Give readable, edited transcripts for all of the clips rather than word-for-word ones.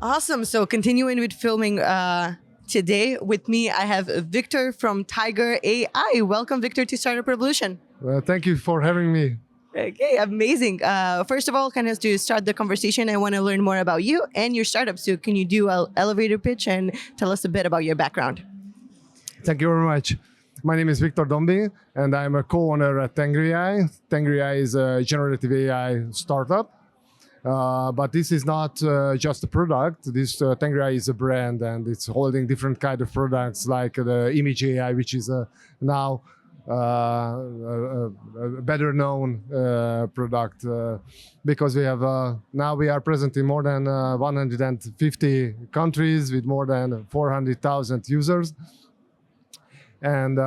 Awesome. So continuing with filming today with me, I have Viktor from Tengrai.ai. Welcome, Viktor, to Startup Revolution. Thank you for having me. Okay, amazing. First of all, kind of to start the conversation, I want to learn more about you and your startup. So can you do an elevator pitch and tell us a bit about your background? Thank you very much. My name is Viktor Dombi, and I'm a co-owner at Tengrai.ai. Tengrai.ai is a generative AI startup. But this is not just a product. This Tengrai is a brand, and it's holding different kind of products like the image AI, which is now a better known product because we have now we are present in more than 150 countries with more than 400,000 users. And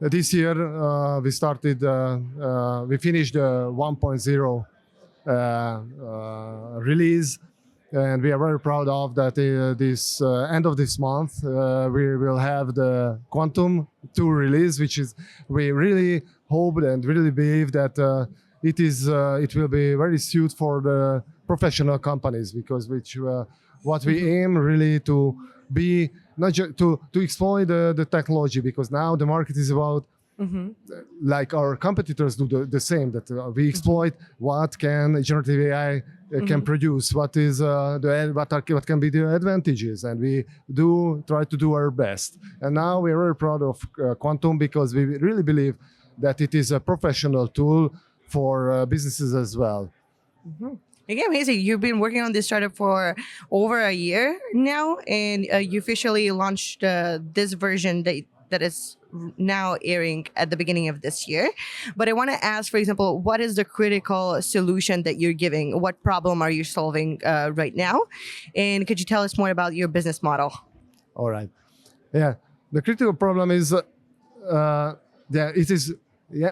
this year we started, we finished the 1.0 release, and we are very proud of that. This end of this month, we will have the Quantum 2 release, which is we really hope and really believe that it will be very suited for the professional companies because what we aim really to be not just to exploit the technology, because now the market is about like our competitors do the same, that we exploit what can generative AI can produce, what is what can be the advantages, and we try to do our best. And now we are very proud of Quantum because we really believe that it is a professional tool for businesses as well. Okay, amazing. You've been working on this startup for over a year now, and you officially launched this version that is now airing at the beginning of this year. But I want to ask, for example, what is the critical solution that you're giving? What problem are you solving right now? And could you tell us more about your business model? All right. Yeah, the critical problem is it is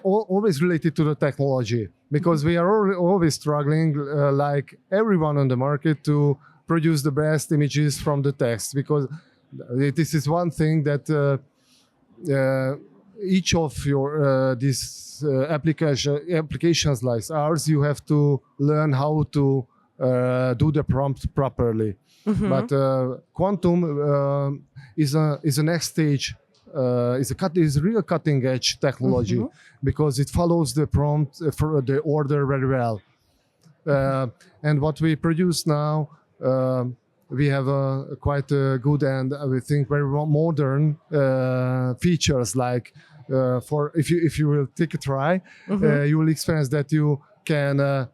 always related to the technology, because we are always struggling, like everyone on the market, to produce the best images from the text, because this is one thing that each of your these applications like ours, you have to learn how to do the prompt properly. But Quantum is a next stage. Is a real cutting edge technology because it follows the prompt for the order very well. And what we produce now, we have quite good and we think very modern features. Like for if you will take a try, you will experience that you can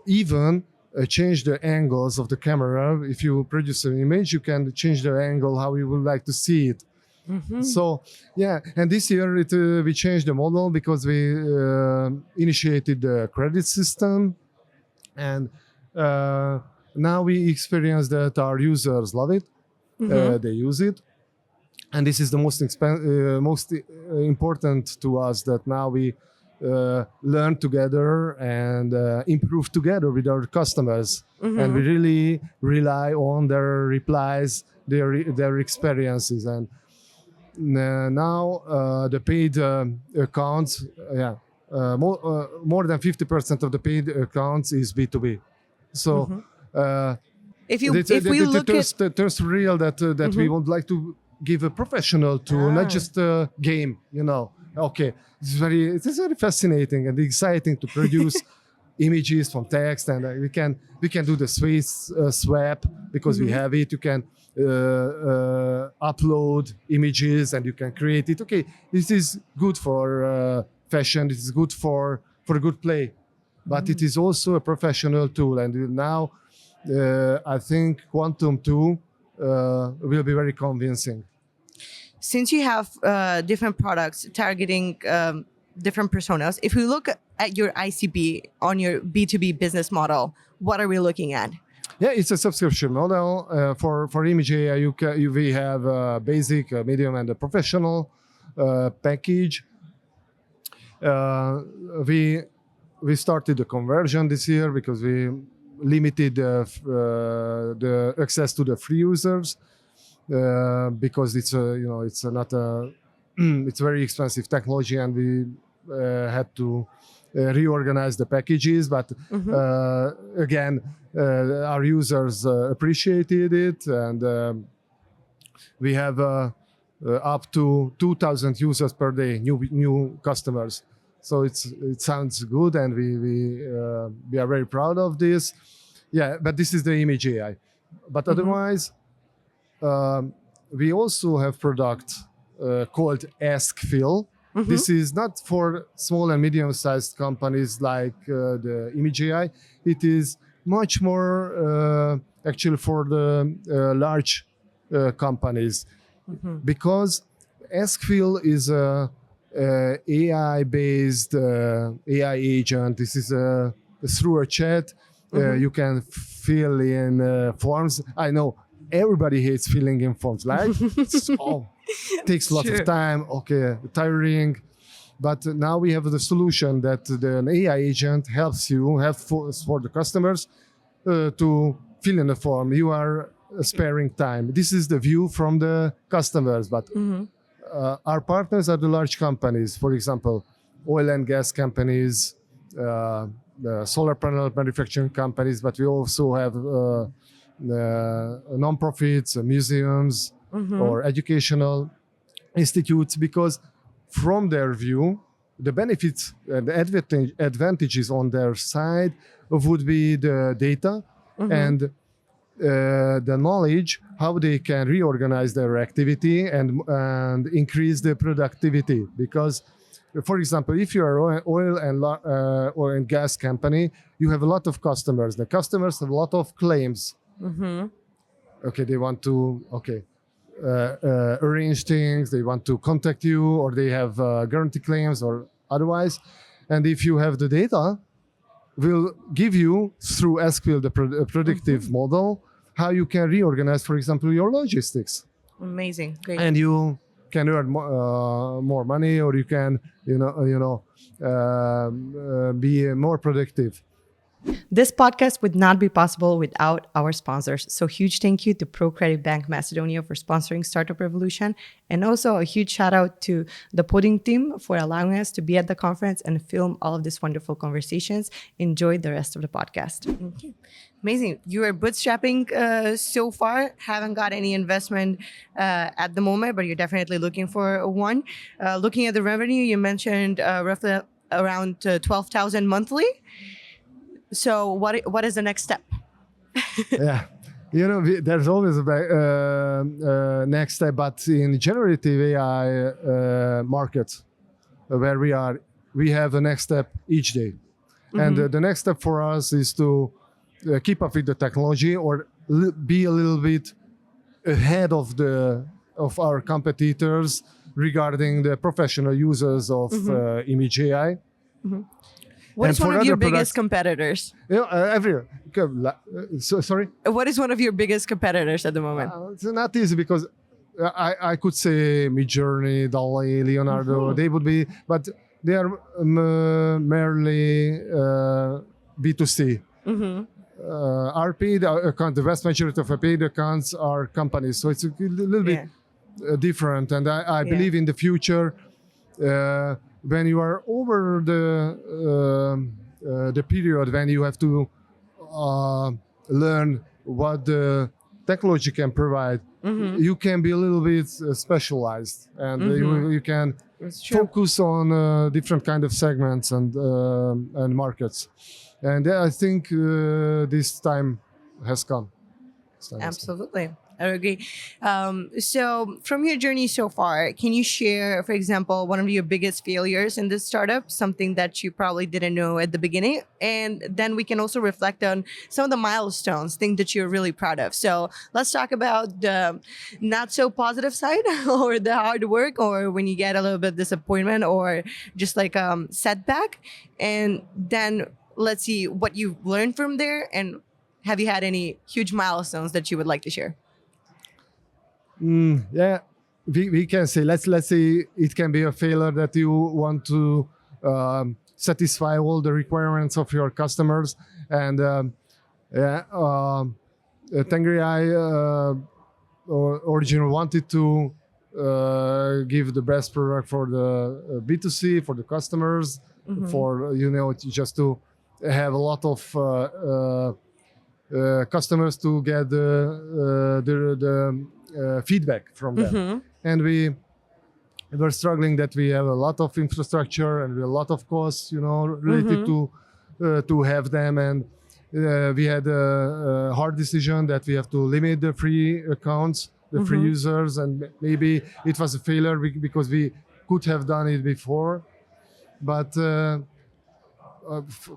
even change the angles of the camera. If you produce an image, you can change the angle how you would like to see it. So yeah, and this year we changed the model because we initiated the credit system, and now we experience that our users love it. They use it, and this is the most important to us, that now we learn together and improve together with our customers, and we really rely on their replies, their experiences. And now the paid accounts, more than 50% of the paid accounts is B2B. So if we look at there's real that we would like to give a professional tool, not just a game. Okay, it's very fascinating and exciting to produce images from text, and we can do the swap because we have it. You can upload images and you can create it. Okay, this is good for fashion. This is good for a good play, but it is also a professional tool. And now I think Quantum 2 will be very convincing. Since you have different products targeting different personas, if we look at your ICP on your B2B business model, what are we looking at? Yeah, it's a subscription model. For image AI, we have basic, medium, and a professional package. We started the conversion this year because we limited the access to the free users because it's it's not a it's very expensive technology, and we had to reorganize the packages. But again, our users appreciated it, and we have up to 2,000 users per day, new customers. So it sounds good, and we are very proud of this. Yeah, but this is the image AI. But otherwise, we also have product called Ask Phil. This is not for small and medium-sized companies like the image AI. It is much more actually for the large companies, because Ask Phil is a AI-based AI agent. This is through a chat. You can fill in forms. I know everybody hates filling in forms, like takes a lot of time. Okay, tiring. But now we have the solution that an AI agent helps for the customers to fill in the form. You are sparing time. This is the view from the customers, but our partners are the large companies. For example, oil and gas companies, solar panel manufacturing companies, but we also have non-profits, museums, or educational institutes, because from their view, the benefits and the advantages on their side would be the data and the knowledge, how they can reorganize their activity and increase the productivity. Because, for example, if you are oil and gas company, you have a lot of customers. The customers have a lot of claims. Okay, they want to arrange things. They want to contact you, or they have guarantee claims or otherwise. And if you have the data, we'll give you through SQL the predictive model how you can reorganize, for example, your logistics. Amazing, great. And you can earn more money, or you can, be more productive. This podcast would not be possible without our sponsors. So huge thank you to ProCredit Bank Macedonia for sponsoring Startup Revolution. And also a huge shout out to the PODIM team for allowing us to be at the conference and film all of these wonderful conversations. Enjoy the rest of the podcast. Thank you. Amazing. You are bootstrapping so far. Haven't got any investment at the moment, but you're definitely looking for one. Looking at the revenue, you mentioned roughly around 12,000 monthly. So what is the next step? Yeah, there's always a next step, but in generative AI market where we have a next step each day. And the next step for us is to keep up with the technology, or be a little bit ahead of our competitors regarding the professional users of image AI. What is one of your biggest competitors? Sorry? What is one of your biggest competitors at the moment? It's not easy, because I could say Midjourney, DALL-E, Leonardo, they would be, but they are merely B2C. Our paid account, the vast majority of our paid accounts are companies. So it's a little bit different. And I believe in the future, when you are over the period when you have to learn what the technology can provide, you can be a little bit specialized, and you can focus on different kind of segments and markets. And I think this time has come. Absolutely. I agree. So from your journey so far, can you share, for example, one of your biggest failures in this startup, something that you probably didn't know at the beginning? And then we can also reflect on some of the milestones, things that you're really proud of. So let's talk about the not so positive side, or the hard work, or when you get a little bit disappointment, or just like setback. And then let's see what you've learned from there. And have you had any huge milestones that you would like to share? Yeah, we can say, let's say it can be a failure that you want to satisfy all the requirements of your customers. And Tengrai originally wanted to give the best product for the B2C, for the customers, for just to have a lot of customers to get the feedback from them. And we were struggling that we have a lot of infrastructure and a lot of costs, related to have them. And we had a hard decision that we have to limit the free accounts, the free users, and maybe it was a failure because we could have done it before. But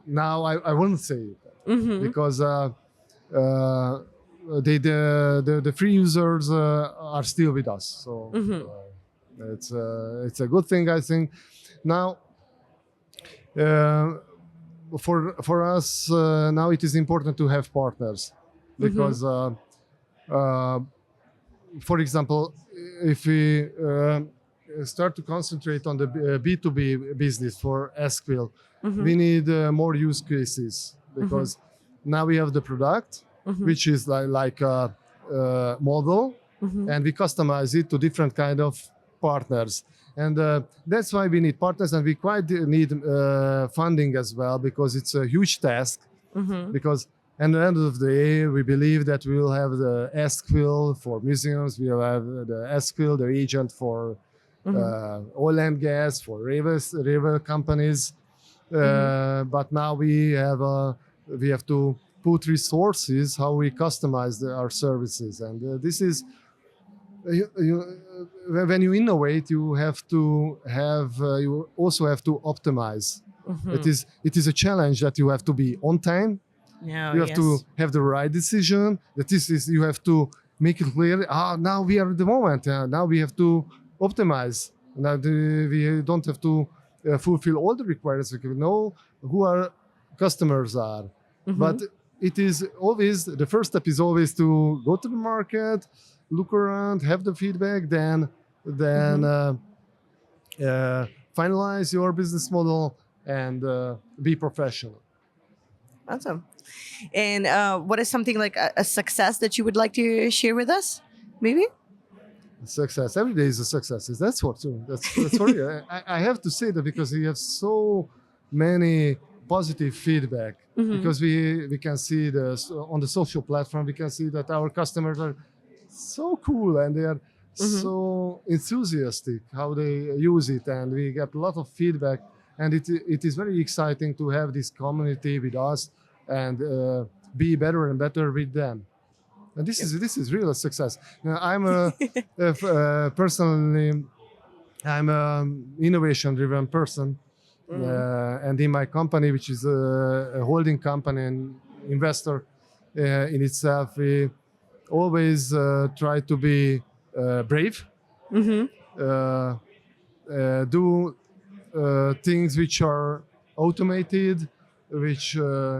now I wouldn't say it because the free users are still with us. So it's a good thing, I think. Now, for us now it is important to have partners because, for example, if we start to concentrate on the B2B business for SQL, we need more use cases because now we have the product, which is like a model, and we customize it to different kind of partners. And that's why we need partners, and we quite need funding as well, because it's a huge task. Because at the end of the day, we believe that we will have the SQL for museums, we will have the SQL, the agent for oil and gas, for river companies. But now we have to put resources how we customize our services, and this is. When you innovate, you also have to optimize. It is a challenge that you have to be on time. You have to have the right decision. You have to make it clear. Now we are at the moment. Now we have to optimize. Now we don't have to fulfill all the requirements. We know who our customers are, but it is always the first step is always to go to the market, look around, have the feedback, then finalize your business model and be professional. Awesome. And what is something like a success that you would like to share with us? Maybe? Success. Every day is a success. That's what. That's for you. I have to say that because we have so many positive feedback. Because we can see on the social platform, we can see that our customers are so cool and they are so enthusiastic how they use it, and we get a lot of feedback, and it is very exciting to have this community with us and be better and better with them. And this is real success. Now, I'm personally I'm an innovation-driven person, and in my company, which is a holding company and investor in itself, we always try to be brave, do things which are automated, which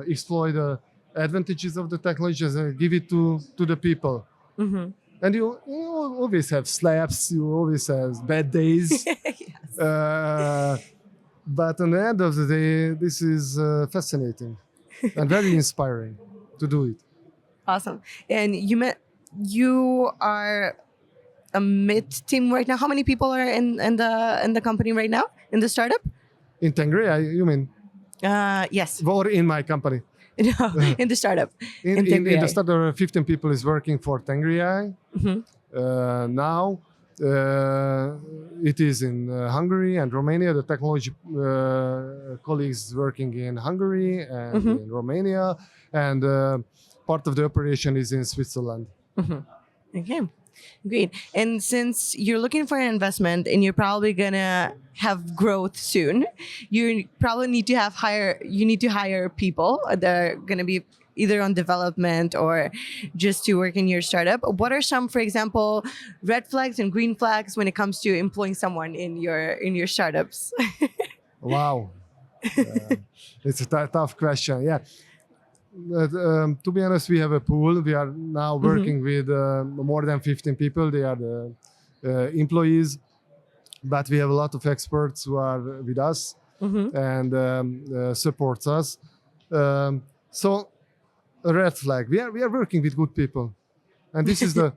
exploit the advantages of the technologies and give it to the people. And you always have slaps, you always have bad days. But on the end of the day, this is fascinating and very inspiring to do it. Awesome. And you are a mid team right now. How many people are in the company right now, in the startup? In Tengrai, you mean? Yes. Or in my company? No, in the startup. In the startup, 15 people is working for Tengrai. Now it is in Hungary and Romania. The technology colleagues working in Hungary and in Romania, and part of the operation is in Switzerland. Okay, great. And since you're looking for an investment and you're probably gonna have growth soon, you probably need to hire people that are gonna be either on development or just to work in your startup. What are some, for example, red flags and green flags when it comes to employing someone in your startups? Wow, it's a tough question. Yeah. To be honest, we have a pool. We are now working with more than 15 people. They are the employees, but we have a lot of experts who are with us and supports us. So a red flag. We are working with good people, and this is a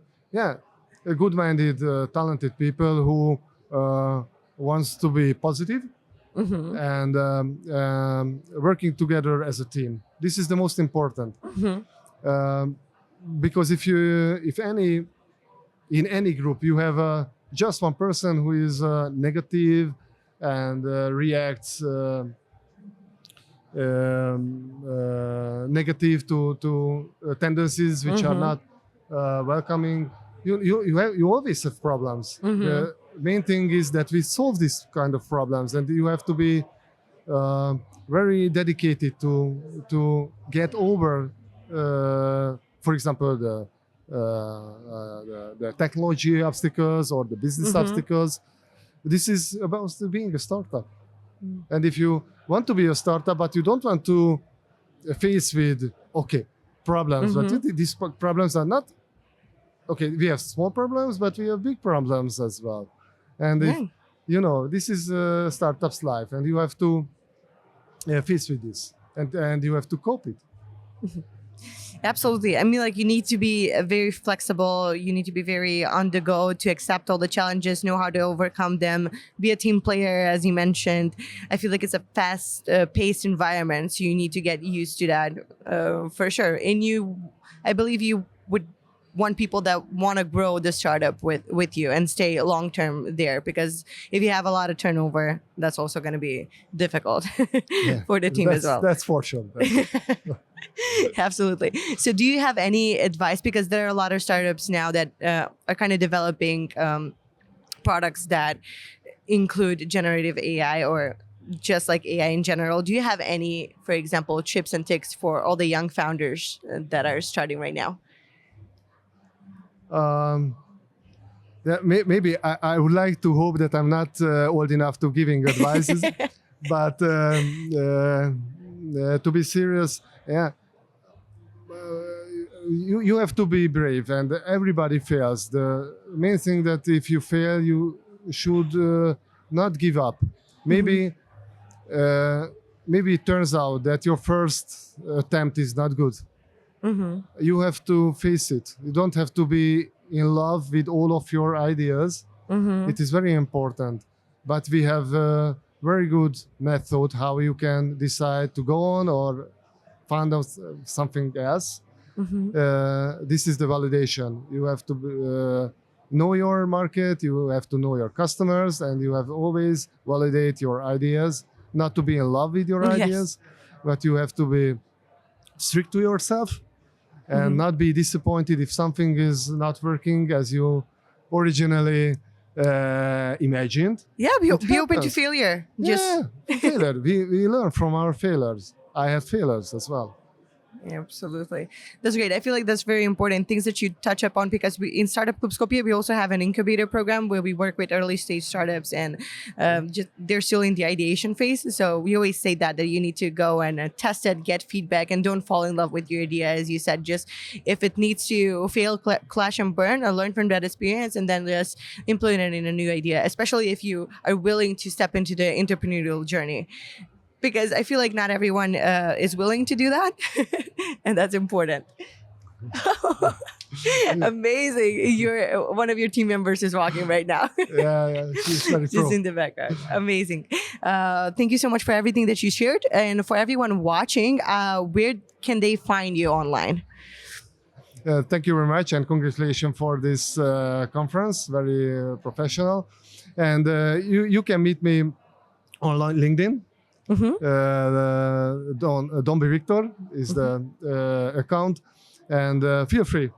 good-minded, talented people who wants to be positive and working together as a team. This is the most important. Um, because if in any group you have just one person who is negative and reacts negative to tendencies which are not welcoming, you always have problems. The main thing is that we solve these kind of problems, and you have to be very dedicated to get over, for example, the technology obstacles or the business obstacles. This is about being a startup. And if you want to be a startup, but you don't want to face with problems, but these problems are not okay. We have small problems, but we have big problems as well. And this is a startup's life, and you have to face with this, and you have to cope it. Absolutely. I mean, like, you need to be very flexible. You need to be very on the go to accept all the challenges, know how to overcome them, be a team player, as you mentioned. I feel like it's a fast paced environment. So you need to get used to that for sure. And I believe you would want people that want to grow the startup with you and stay long term there, because if you have a lot of turnover, that's also going to be difficult for the team as well. That's for sure. Absolutely. So do you have any advice, because there are a lot of startups now that are kind of developing products that include generative AI or just like AI in general? Do you have any, for example, tips and tricks for all the young founders that are starting right now? Maybe I would like to hope that I'm not old enough to giving advices, but to be serious, you have to be brave, and everybody fails. The main thing that if you fail, you should not give up. Maybe it turns out that your first attempt is not good. You have to face it. You don't have to be in love with all of your ideas. It is very important. But we have a very good method how you can decide to go on or find out something else. This is the validation. You have to know your market, you have to know your customers, and you have always validate your ideas. Not to be in love with your ideas, but you have to be strict to yourself and not be disappointed if something is not working as you originally imagined. Yeah, be open to failure. Failure. We learn from our failures. I had failures as well. Absolutely. That's great. I feel like that's very important. Things that you touch upon, because in Startup Club Skopje, we also have an incubator program where we work with early stage startups, and they're still in the ideation phase. So we always say that you need to go and test it, get feedback, and don't fall in love with your idea. As you said, just if it needs to fail, clash and burn, or learn from that experience, and then just implement it in a new idea, especially if you are willing to step into the entrepreneurial journey. Because I feel like not everyone is willing to do that. And that's important. Amazing. One of your team members is walking right now. She's very Just in the background. Amazing. Thank you so much for everything that you shared. And for everyone watching, where can they find you online? Thank you very much, and congratulations for this conference. Very professional. And you can meet me on LinkedIn. Dombi Viktor is the account, and feel free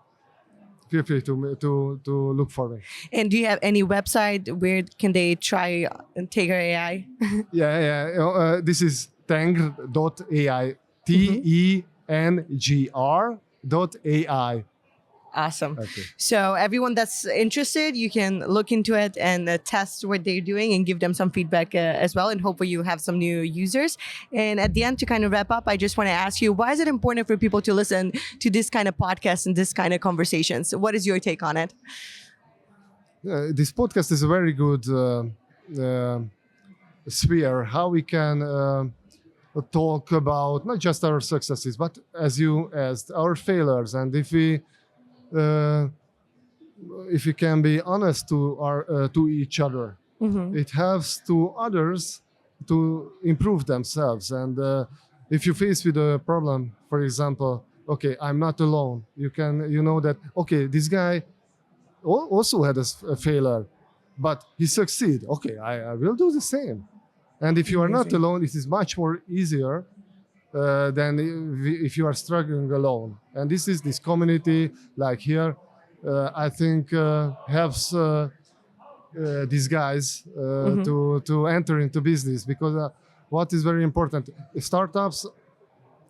to look for me. And do you have any website? Where can they try Tengrai.ai? This is Tengrai.ai. TENGR.ai. Awesome. Okay. So everyone that's interested, you can look into it and test what they're doing and give them some feedback as well. And hopefully you have some new users. And at the end, to kind of wrap up, I just want to ask you, why is it important for people to listen to this kind of podcast and this kind of conversations? What is your take on it? This podcast is a very good sphere how we can talk about not just our successes, but as our failures. And if we can be honest to each other, it helps to others to improve themselves. And if you face with a problem, for example, okay, I'm not alone. You know that, okay, this guy also had a failure, but he succeed. Okay, I will do the same. And if you are not Amazing. alone, it is much more easier than if you are struggling alone. And this community, like here, I think helps these guys to enter into business, because what is very important, startups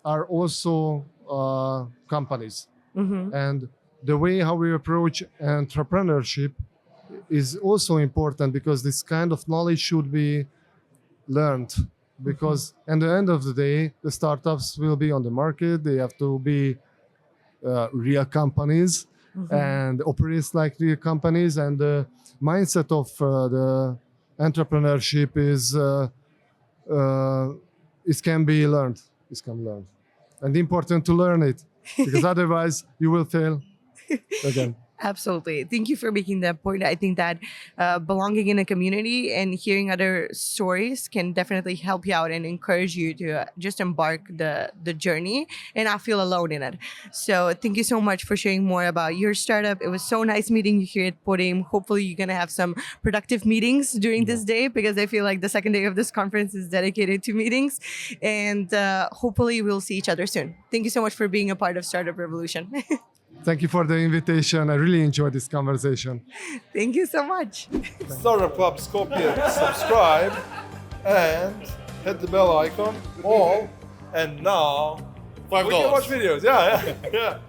are also companies, and the way how we approach entrepreneurship is also important, because this kind of knowledge should be learned, because at the end of the day the startups will be on the market. They have to be real companies and operate like real companies, and the mindset of the entrepreneurship is can be learned. It can be learned, and important to learn it, because otherwise you will fail again. Absolutely. Thank you for making that point. I think that belonging in a community and hearing other stories can definitely help you out and encourage you to just embark the journey and not feel alone in it. So thank you so much for sharing more about your startup. It was so nice meeting you here at PODIM. Hopefully you're going to have some productive meetings during this day, because I feel like the second day of this conference is dedicated to meetings. And hopefully we'll see each other soon. Thank you so much for being a part of Startup Revolution. Thank you for the invitation. I really enjoyed this conversation. Thank you so much. Startup Club Skopje, subscribe and hit the bell icon, all, and now we can $5. watch videos. Yeah.